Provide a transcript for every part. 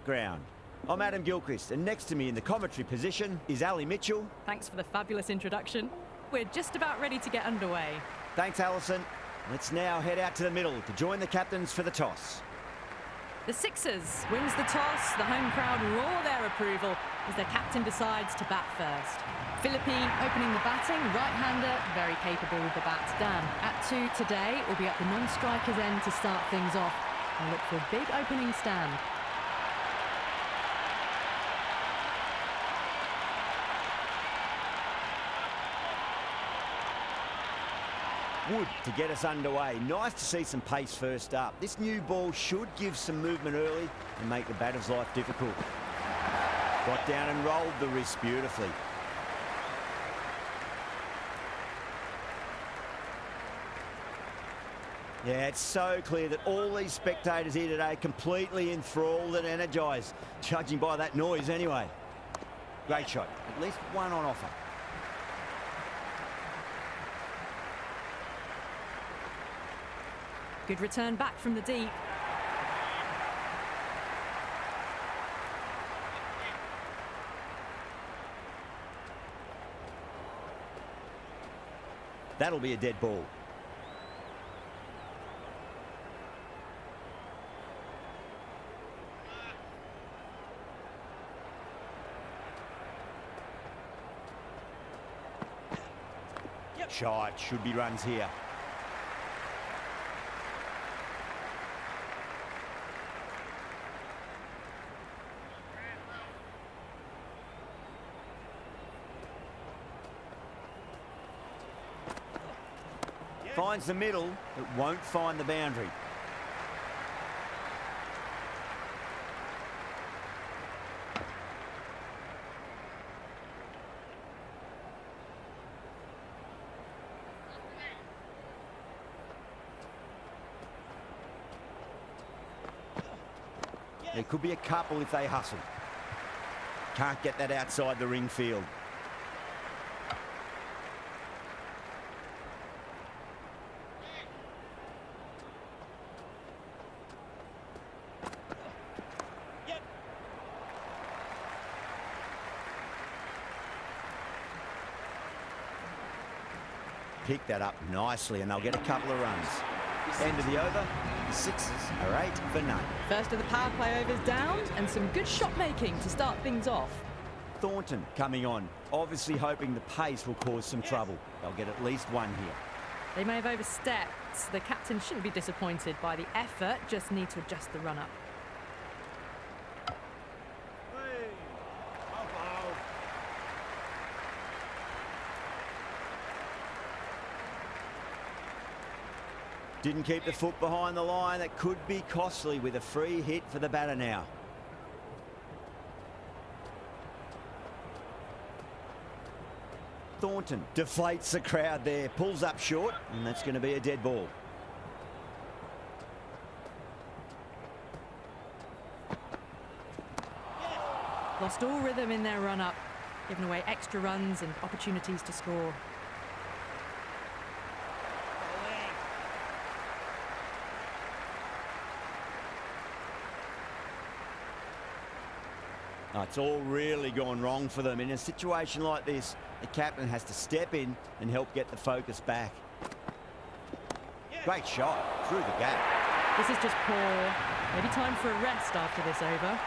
Ground. I'm Adam Gilchrist, and next to me in the commentary position is Ali Mitchell. Thanks for the fabulous introduction. We're just about ready to get underway. Thanks, Alison. Let's now head out to the middle to join the captains for the toss. The Sixers wins the toss. The home crowd roar their approval as their captain decides to bat first. Philippi opening the batting, right-hander, very capable with the bat. Dan, at 2 today, will be at the non-striker's end to start things off and look for a big opening stand. Wood to get us underway. Nice to see some pace first up. This new ball should give some movement early and make the batter's life difficult. Got down and rolled the wrist beautifully. Yeah, it's so clear that all these spectators here today are completely enthralled and energised, judging by that noise anyway. Great shot. At least one on offer. Good return back from the deep. That'll be a dead ball. Shot, should be runs here. Finds the middle, but won't find the boundary. There could be a couple if they hustle. Can't get that outside the ring field. Pick that up nicely and they'll get a couple of runs. End of the over, the Sixers are 8 for none. First of the power play overs down and some good shot making to start things off. Thornton coming on, obviously hoping the pace will cause some trouble. They'll get at least one here. They may have overstepped. The captain shouldn't be disappointed by the effort, just need to adjust the run-up. Didn't keep the foot behind the line. That could be costly with a free hit for the batter now. Thornton deflates the crowd there, pulls up short, and that's going to be a dead ball. Lost all rhythm in their run-up, giving away extra runs and opportunities to score. Oh, it's all really gone wrong for them. In a situation like this, the captain has to step in and help get the focus back. Great shot through the gap. This is just poor. Maybe time for a rest after this over.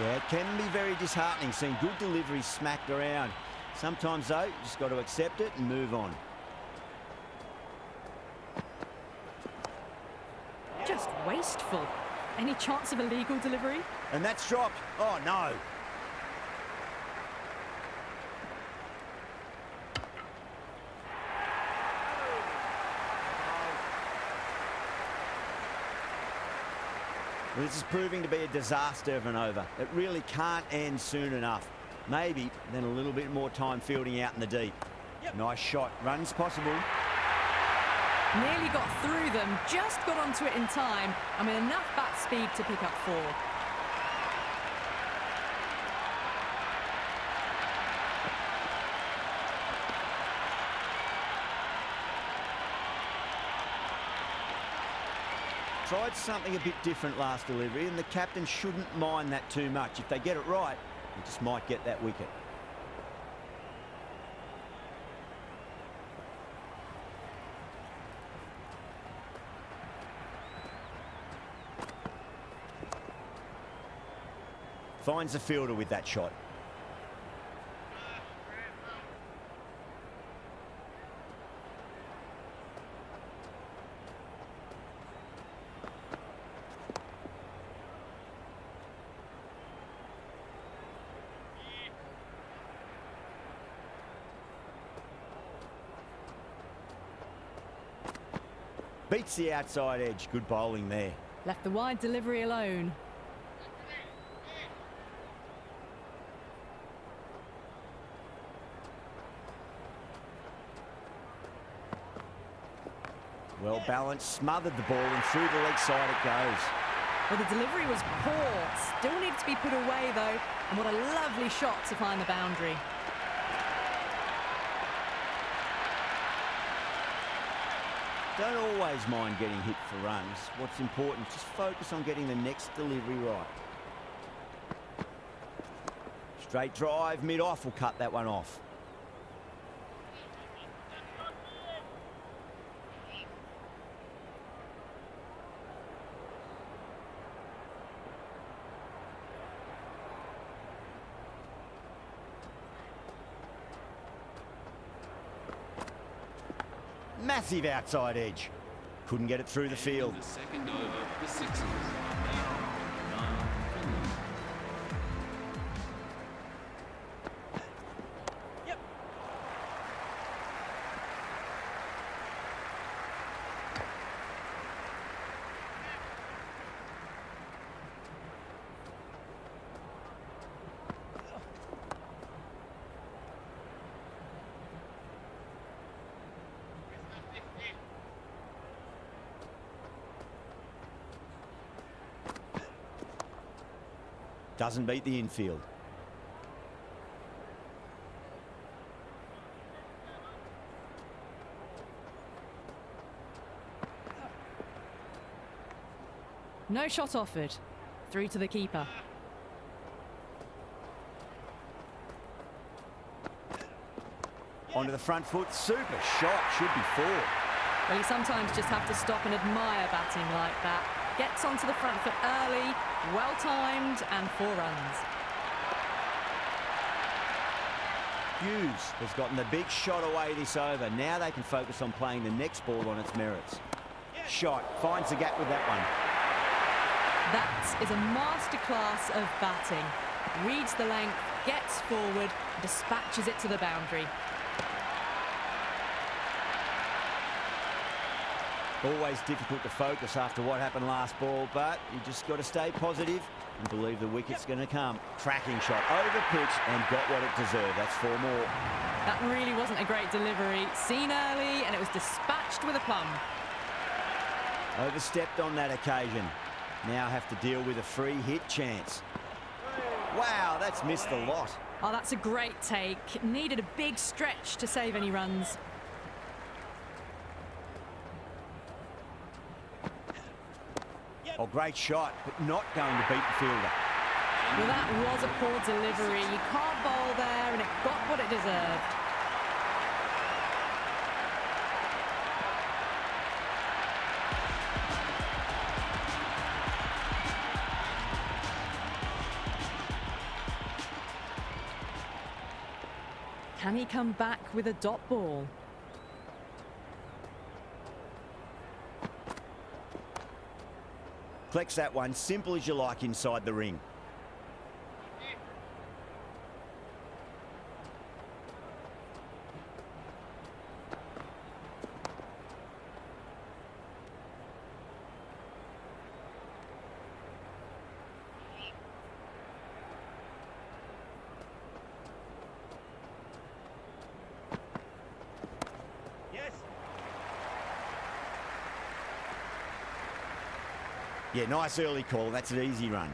Yeah, it can be very disheartening seeing good deliveries smacked around. Sometimes, though, you just got to accept it and move on. Just wasteful. Any chance of a legal delivery? And that's dropped. Oh, no. Well, this is proving to be a disaster of an over. It really can't end soon enough. Maybe then a little bit more time fielding out in the deep. Nice shot. Runs possible. Nearly got through them, just got onto it in time, and with enough bat speed to pick up 4. Tried something a bit different last delivery, and the captain shouldn't mind that too much. If they get it right, he just might get that wicket. Finds the fielder with that shot. Beats the outside edge. Good bowling there. Left the wide delivery alone. Well balanced, smothered the ball, and through the leg side it goes. Well, the delivery was poor. Still needs to be put away, though. And what a lovely shot to find the boundary. Don't always mind getting hit for runs. What's important, just focus on getting the next delivery right. Straight drive, mid-off will cut that one off. Massive outside edge. Couldn't get it through the field. The second over, the Sixers. Doesn't beat the infield. No shot offered. Through to the keeper. Onto the front foot. Super shot. Should be four. Well, you sometimes just have to stop and admire batting like that. Gets onto the front foot early, well-timed, and 4 runs. Hughes has gotten the big shot away this over. Now they can focus on playing the next ball on its merits. Shot. Finds the gap with that one. That is a masterclass of batting. Reads the length, gets forward, dispatches it to the boundary. Always difficult to focus after what happened last ball, but you just got to stay positive and believe the wicket's going to come. Cracking shot over pitch and got what it deserved. That's 4 more. That really wasn't a great delivery. Seen early, and it was dispatched with a plum. Overstepped on that occasion. Now have to deal with a free hit chance. Wow, that's missed the lot. Oh, that's a great take. Needed a big stretch to save any runs. Oh, great shot, but not going to beat the fielder. Well, that was a poor delivery. You can't bowl there, and it got what it deserved. Can he come back with a dot ball? Collects that one, simple as you like inside the ring. Yeah, nice early call. That's an easy run.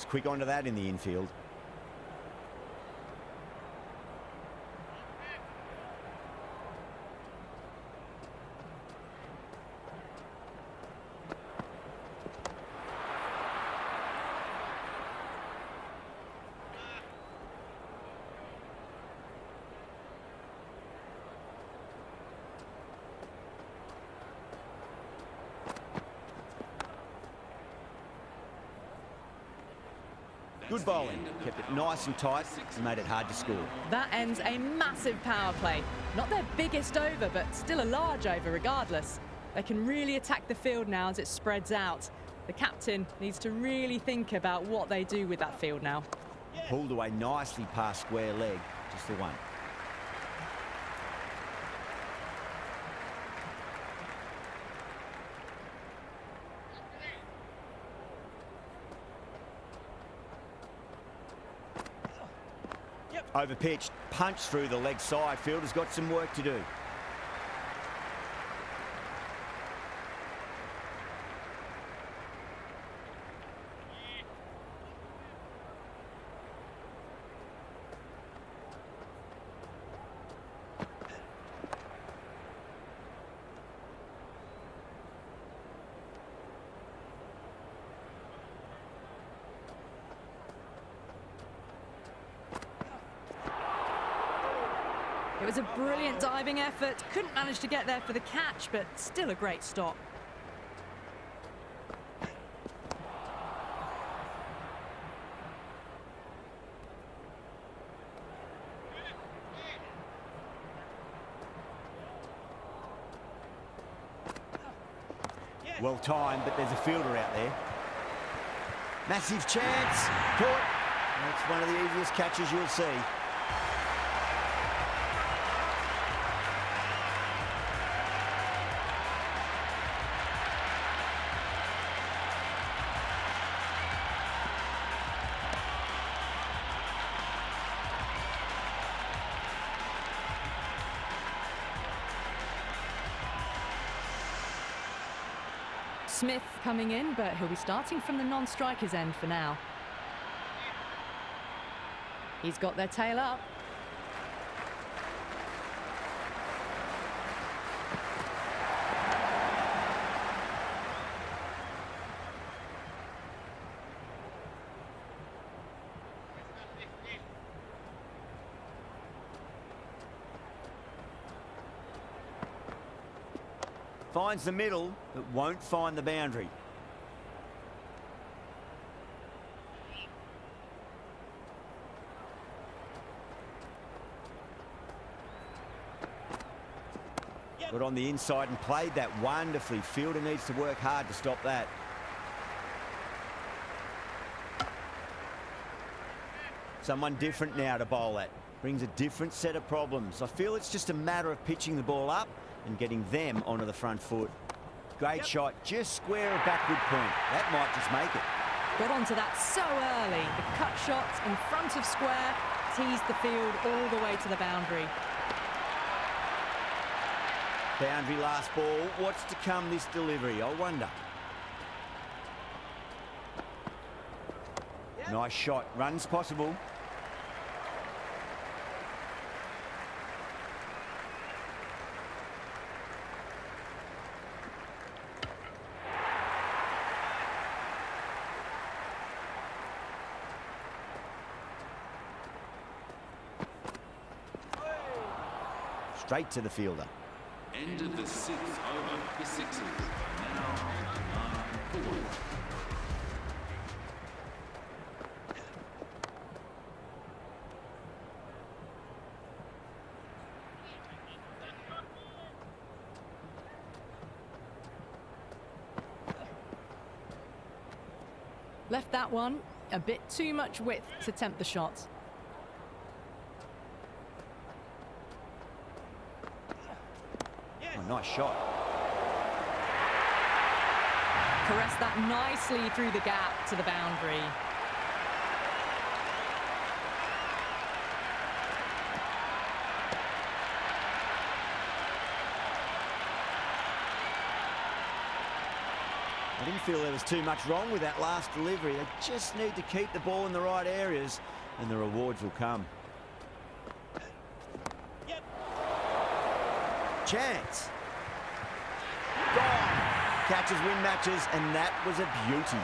Was quick onto that in the infield. Good bowling, kept it nice and tight and made it hard to score. That ends a massive power play. Not their biggest over, but still a large over regardless. They can really attack the field now as it spreads out. The captain needs to really think about what they do with that field now. Pulled away nicely past square leg, just the one. Over pitched, punched through the leg side. Fielder's got some work to do. It was a brilliant diving effort. Couldn't manage to get there for the catch, but still a great stop. Well timed, but there's a fielder out there. Massive chance. Caught. That's one of the easiest catches you'll see. Smith coming in, but he'll be starting from the non-striker's end for now. He's got their tail up. Finds the middle, but won't find the boundary. Got on the inside and played that wonderfully. Fielder needs to work hard to stop that. Someone different now to bowl at. Brings a different set of problems. I feel it's just a matter of pitching the ball up and getting them onto the front foot. Great shot, just square a backward point. That might just make it. Got onto that so early. The cut shot in front of square teased the field all the way to the boundary. Boundary last ball. What's to come this delivery, I wonder. Nice shot. Runs possible. Straight to the fielder. End of the sixth over. The Sixers are now 9 for 1. Left that one a bit too much width to tempt the shot. Oh, nice shot. Caressed that nicely through the gap to the boundary. I didn't feel there was too much wrong with that last delivery. They just need to keep the ball in the right areas and the rewards will come. Chance. Gone. Catches win matches, and that was a beauty.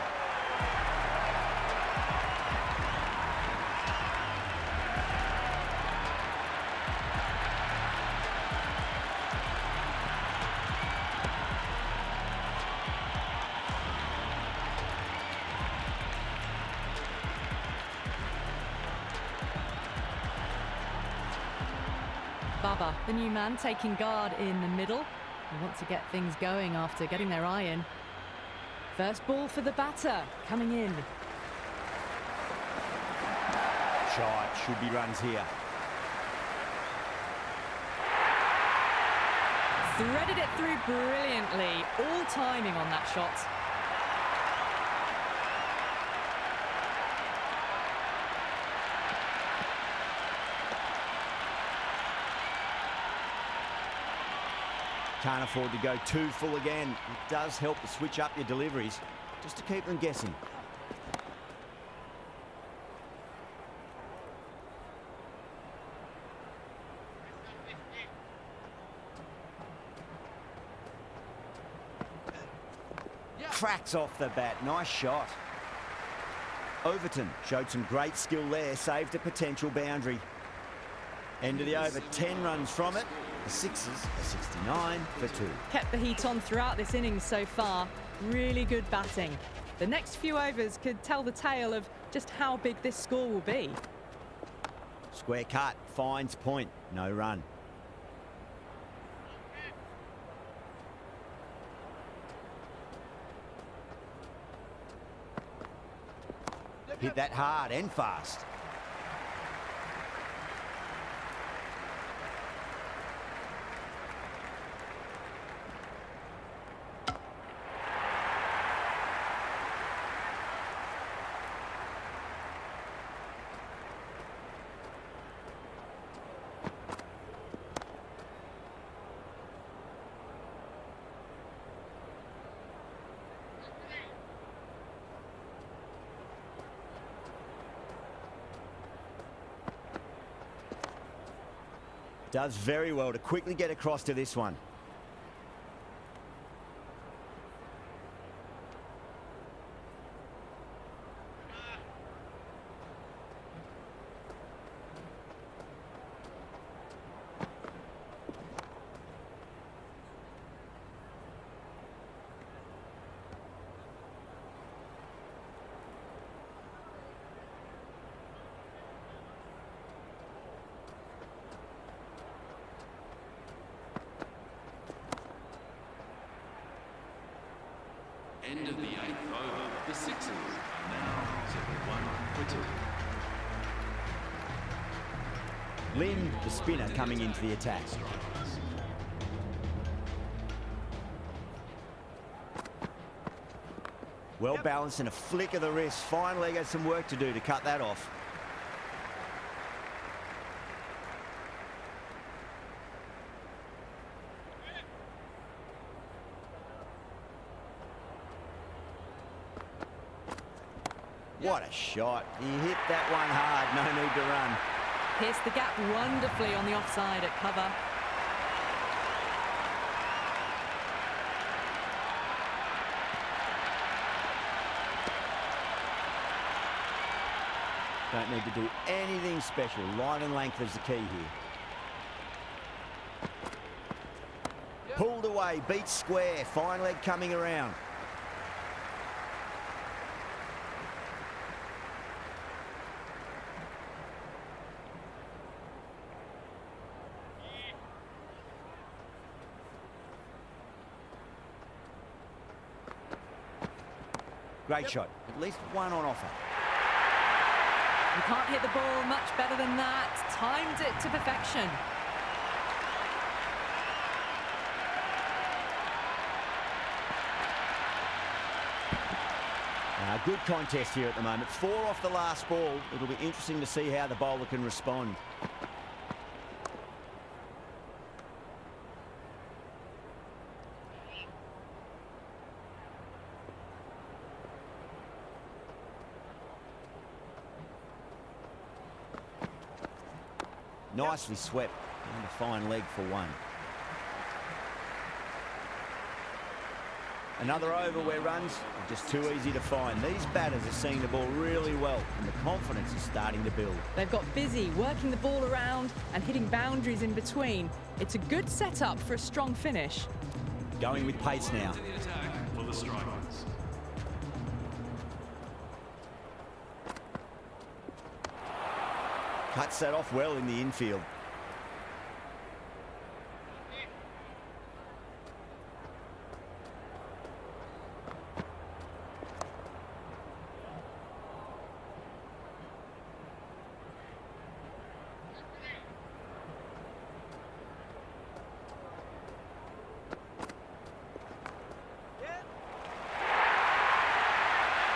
Baba, the new man, taking guard in the middle. They want to get things going after getting their eye in. First ball for the batter, coming in. Shot, should be runs here. Threaded it through brilliantly, all timing on that shot. Can't afford to go too full again. It does help to switch up your deliveries, just to keep them guessing. Cracks off the bat. Nice shot. Overton showed some great skill there, saved a potential boundary. End of the over, 10 runs from it. The Sixers are 69 for 2. Kept the heat on throughout this innings so far. Really good batting. The next few overs could tell the tale of just how big this score will be. Square cut, finds point, no run. Hit that hard and fast. Does very well to quickly get across to this one. End of the 8th over. The Sixers are now 71 for 2. Lynn, the spinner, coming into the attack. Well balanced and a flick of the wrist. Finally got some work to do to cut that off. What a shot. He hit that one hard. No need to run. Pierced the gap wonderfully on the offside at cover. Don't need to do anything special. Line and length is the key here. Pulled away, beats square. Fine leg coming around. Great shot. At least one on offer. You can't hit the ball much better than that. Timed it to perfection. Good contest here at the moment. 4 off the last ball. It'll be interesting to see how the bowler can respond. Nicely swept and a fine leg for one. Another over where runs are just too easy to find. These batters are seeing the ball really well and the confidence is starting to build. They've got busy working the ball around and hitting boundaries in between. It's a good setup for a strong finish. Going with pace now. To the attack for the strikers. Cuts that off well in the infield.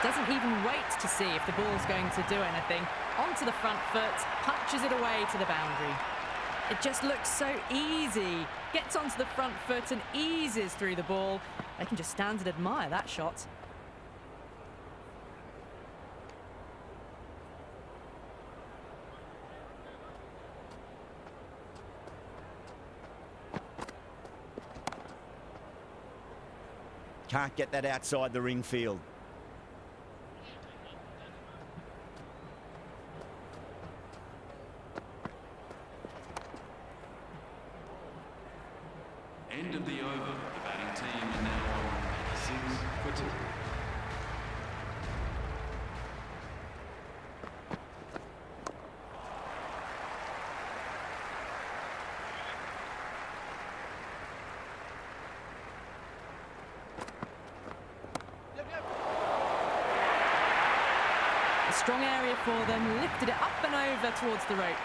Doesn't even wait to see if the ball's going to do anything. Onto the front foot, punches it away to the boundary. It just looks so easy. Gets onto the front foot and eases through the ball. They can just stand and admire that shot. Can't get that outside the ring field. End of the over. The batting team are now on 6 for 2. A strong area for them, lifted it up and over towards the rope.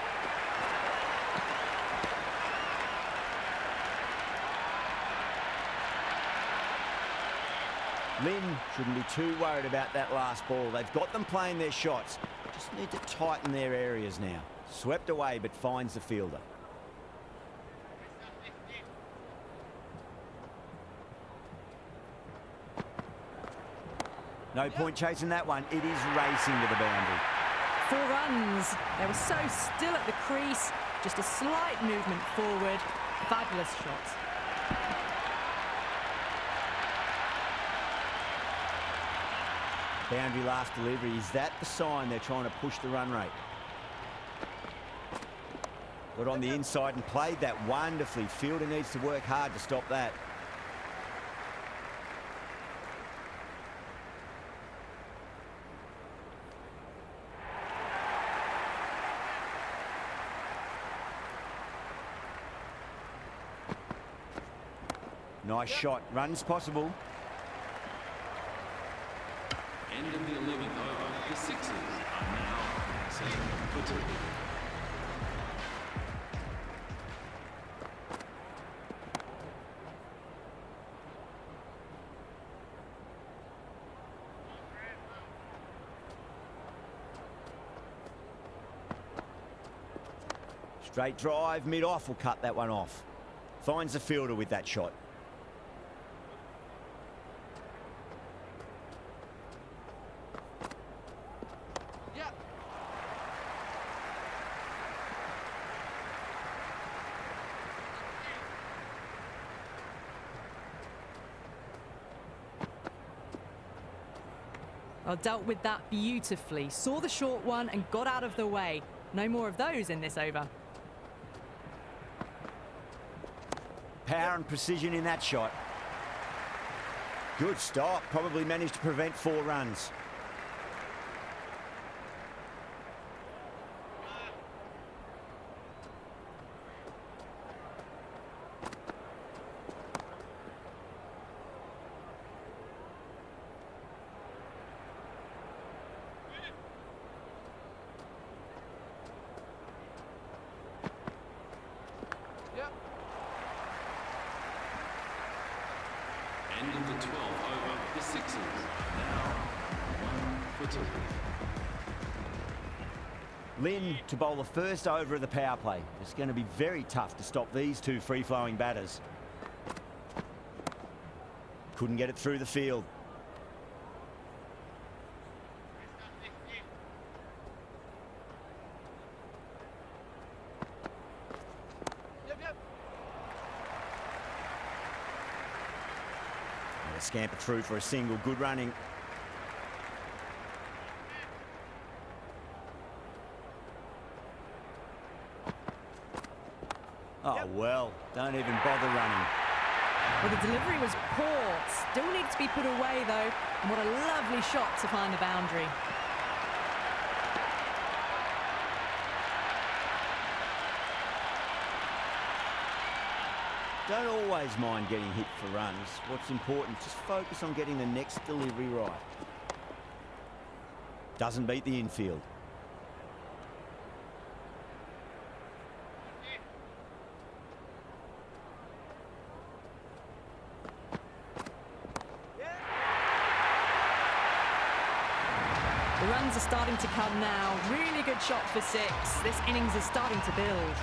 Lynn shouldn't be too worried about that last ball. They've got them playing their shots. Just need to tighten their areas now. Swept away but finds the fielder. No point chasing that one. It is racing to the boundary. 4 runs. They were so still at the crease. Just a slight movement forward. Fabulous shot. Boundary last delivery. Is that the sign they're trying to push the run rate? Got on the inside and played that wonderfully. Fielder needs to work hard to stop that. Nice shot. Runs possible. End of the 11th over. The Sixers are now 7 for 2. Straight drive, mid-off will cut that one off. Finds the fielder with that shot. Well, dealt with that beautifully. Saw the short one and got out of the way. No more of those in this over. Power and precision in that shot. Good stop. Probably managed to prevent 4 runs. End of the 12th over. The Sixers are now 1 for 2. Lynn to bowl the first over of the power play. It's going to be very tough to stop these 2 free-flowing batters. Couldn't get it through the field. They scamper through for a single. Good running. Oh, well, don't even bother running. Well, the delivery was poor. Still needs to be put away, though. And what a lovely shot to find the boundary. Don't always mind getting hit for runs. What's important, just focus on getting the next delivery right. Doesn't beat the infield. The runs are starting to come now. Really good shot for 6. This innings is starting to build.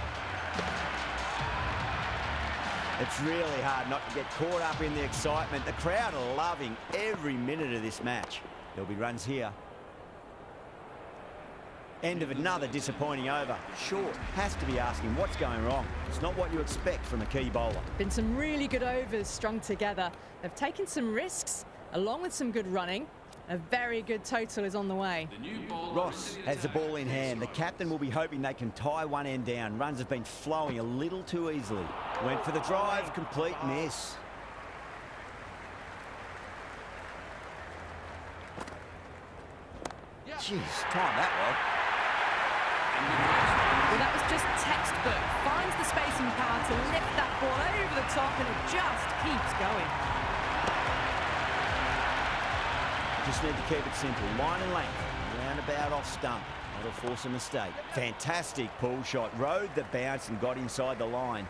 It's really hard not to get caught up in the excitement. The crowd are loving every minute of this match. There'll be runs here. End of another disappointing over. Short has to be asking what's going wrong. It's not what you expect from a key bowler. Been some really good overs strung together. They've taken some risks, along with some good running. A very good total is on the way. Ross has the ball in hand. The captain will be hoping they can tie one end down. Runs have been flowing a little too easily. Went for the drive, complete miss. Jeez, time that well. Well, that was just textbook. Finds the space and power to lift that ball over the top, and it just keeps going. Just need to keep it simple. Line and length. Roundabout off stump. That'll force a mistake. Fantastic pull shot. Rode the bounce and got inside the line.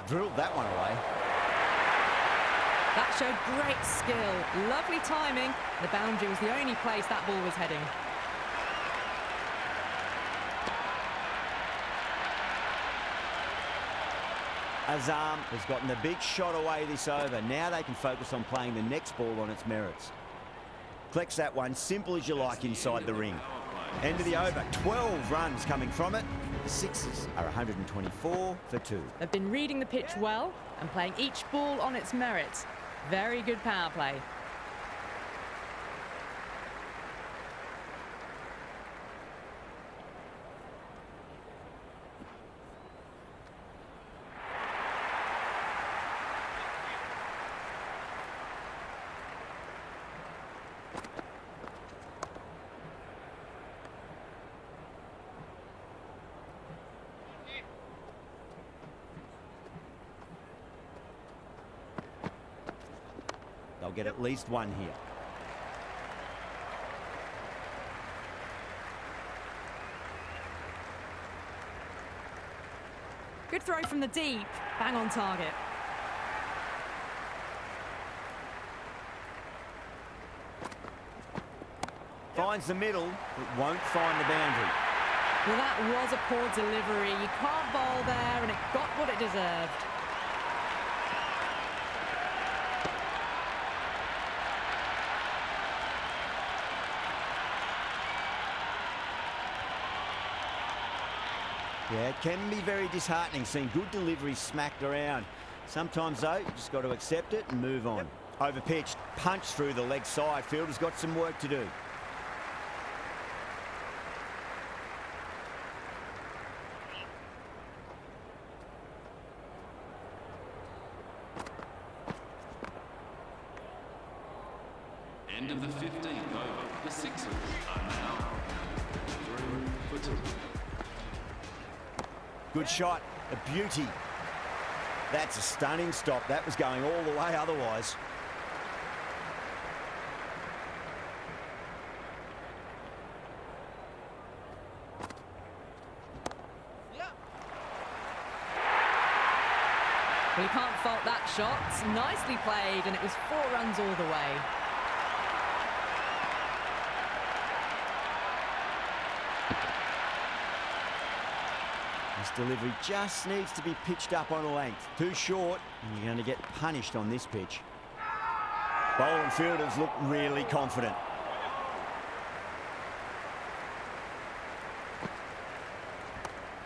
Drilled that one away. That showed great skill. Lovely timing. The boundary was the only place that ball was heading. Azam has gotten the big shot away this over. Now they can focus on playing the next ball on its merits. Collects that one, simple as you like, inside the ring. End of the over, 12 runs coming from it. The Sixers are 124 for 2. They've been reading the pitch well and playing each ball on its merits. Very good power play. They'll get at least one here. Good throw from the deep. Bang on target. Finds the middle, but won't find the boundary. Well, that was a poor delivery. You can't bowl there, and it got what it deserved. Yeah, it can be very disheartening seeing good deliveries smacked around. Sometimes, though, you just got to accept it and move on. Overpitched, punched through the leg side. Fielder's got some work to do. End of the 15th over. The Sixers are now 3 for 2. Good shot, a beauty. That's a stunning stop. That was going all the way otherwise. Well, you can't fault that shot. Nicely played, and it was 4 runs all the way. This delivery just needs to be pitched up on a length. Too short, and you're going to get punished on this pitch. Bowling fielders look really confident.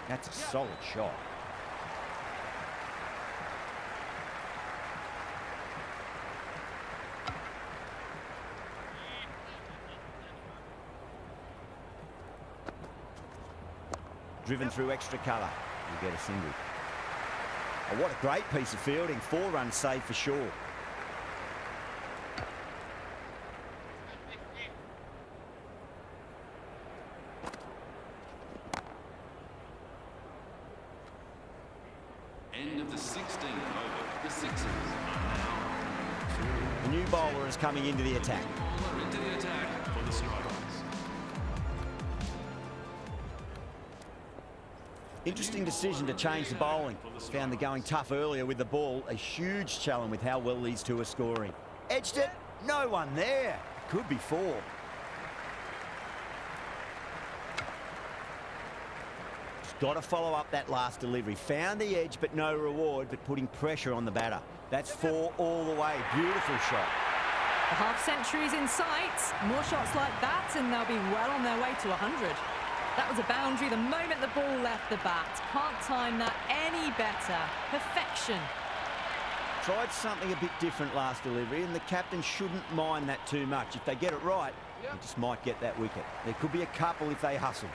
That's a solid shot. Driven through extra cover. You get a single. Oh, what a great piece of fielding. 4 runs saved for sure. End of the 16th over. The Sixers are now. The new bowler is coming into the attack. Bowler into the attack for the Strikers. Interesting decision to change the bowling. Found the going tough earlier with the ball. A huge challenge with how well these two are scoring. Edged it. No one there. Could be 4. Just got to follow up that last delivery. Found the edge, but no reward, but putting pressure on the batter. That's 4 all the way. Beautiful shot. The half-century's in sight. More shots like that, and they'll be well on their way to 100. That was a boundary the moment the ball left the bat. Can't time that any better. Perfection. Tried something a bit different last delivery, and the captain shouldn't mind that too much. If they get it right, they just might get that wicket. There could be a couple if they hustle.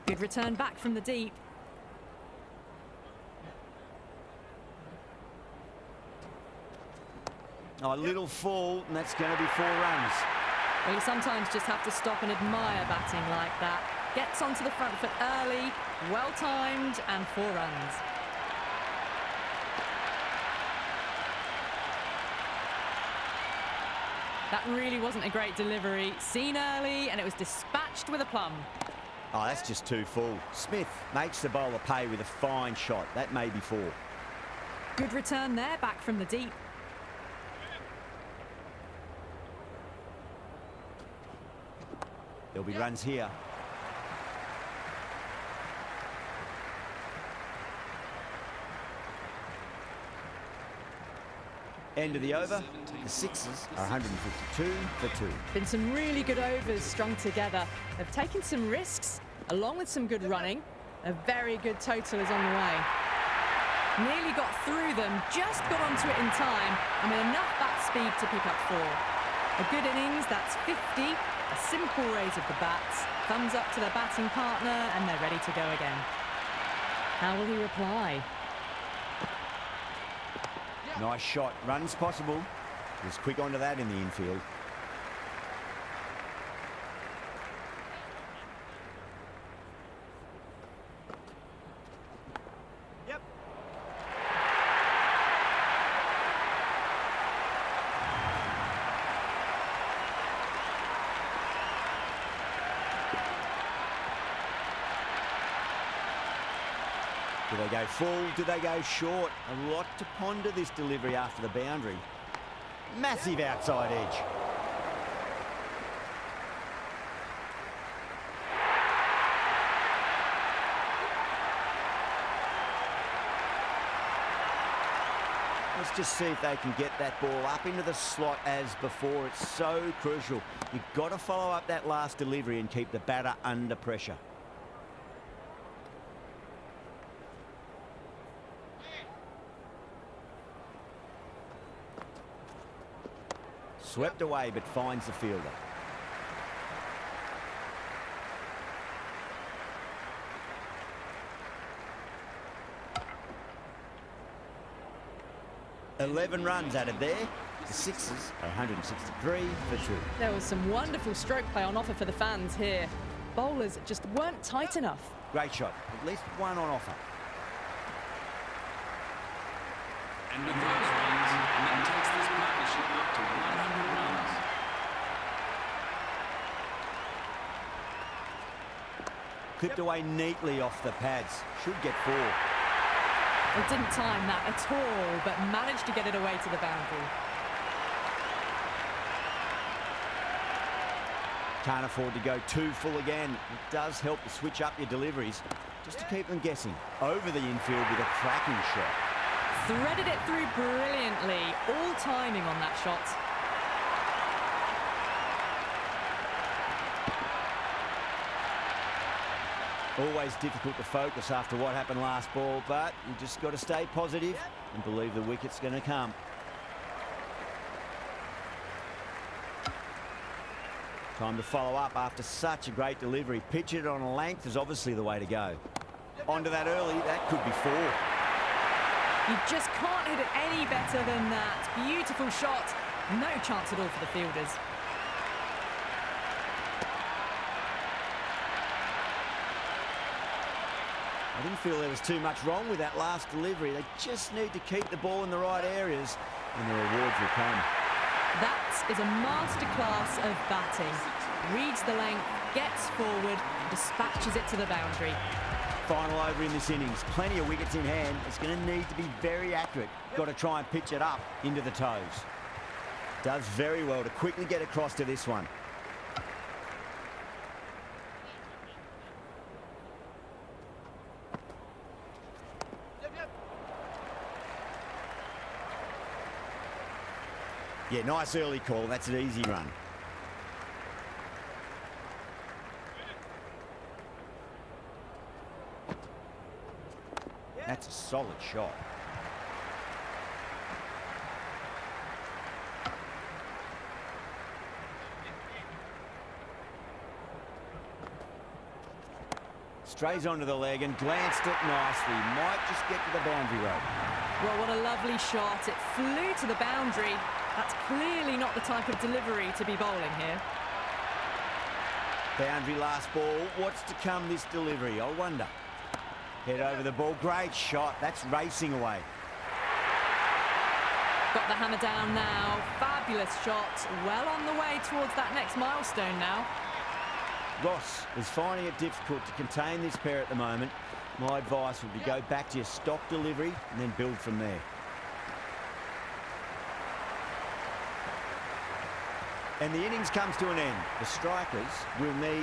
Good return back from the deep. Oh, a little fall, and that's going to be 4 runs. Well, you sometimes just have to stop and admire batting like that. Gets onto the front foot early, well-timed, and 4 runs. That really wasn't a great delivery. Seen early, and it was dispatched with a plum. Oh, that's just too full. Smith makes the bowler pay with a fine shot. That may be 4. Good return there, back from the deep. There'll be runs here. End of the over. The Sixers are 152 for 2. Been some really good overs strung together. They've taken some risks, along with some good running. A very good total is on the way. Nearly got through them, just got onto it in time, and with enough bat speed to pick up 4. A good innings, that's 50. A simple raise of the bats, thumbs up to their batting partner, and they're ready to go again. How will he reply? Nice shot. Runs possible. He was quick onto that in the infield. Yep. Do they go full? Do they go short? A lot to ponder this delivery after the boundary. Massive outside edge. Let's just see if they can get that ball up into the slot as before. It's so crucial. You've got to follow up that last delivery and keep the batter under pressure. Swept away, but finds the fielder. $11 runs added there. The Sixers are 163 for 2. There was some wonderful stroke play on offer for the fans here. Bowlers just weren't tight enough. Great shot. At least one on offer. And with those runs, and that takes this partnership up to 100 runs. Clipped away neatly off the pads. Should get 4. They didn't time that at all, but managed to get it away to the boundary. Can't afford to go too full again. It does help to switch up your deliveries just to keep them guessing. Over the infield with a cracking shot. Threaded it through brilliantly. All timing on that shot. Always difficult to focus after what happened last ball, but you just got to stay positive and believe the wicket's going to come. Time to follow up after such a great delivery. Pitch it on a length is obviously the way to go. Onto that early, that could be 4. You just can't hit it any better than that. Beautiful shot. No chance at all for the fielders. I didn't feel there was too much wrong with that last delivery. They just need to keep the ball in the right areas and the rewards will come. That is a masterclass of batting. Reads the length, gets forward, dispatches it to the boundary. Final over in this innings. Plenty of wickets in hand. It's going to need to be very accurate. Got to try and pitch it up into the toes. Does very well to quickly get across to this one. Yeah, nice early call. That's an easy run. That's a solid shot. Strays onto the leg and glanced it nicely. Might just get to the boundary rope. Well, what a lovely shot. It flew to the boundary. That's clearly not the type of delivery to be bowling here. Boundary last ball. What's to come this delivery? I wonder. Head over the ball. Great shot. That's racing away. Got the hammer down now. Fabulous shot. Well on the way towards that next milestone now. Ross is finding it difficult to contain this pair at the moment. My advice would be go back to your stock delivery and then build from there. And the innings comes to an end. The strikers will need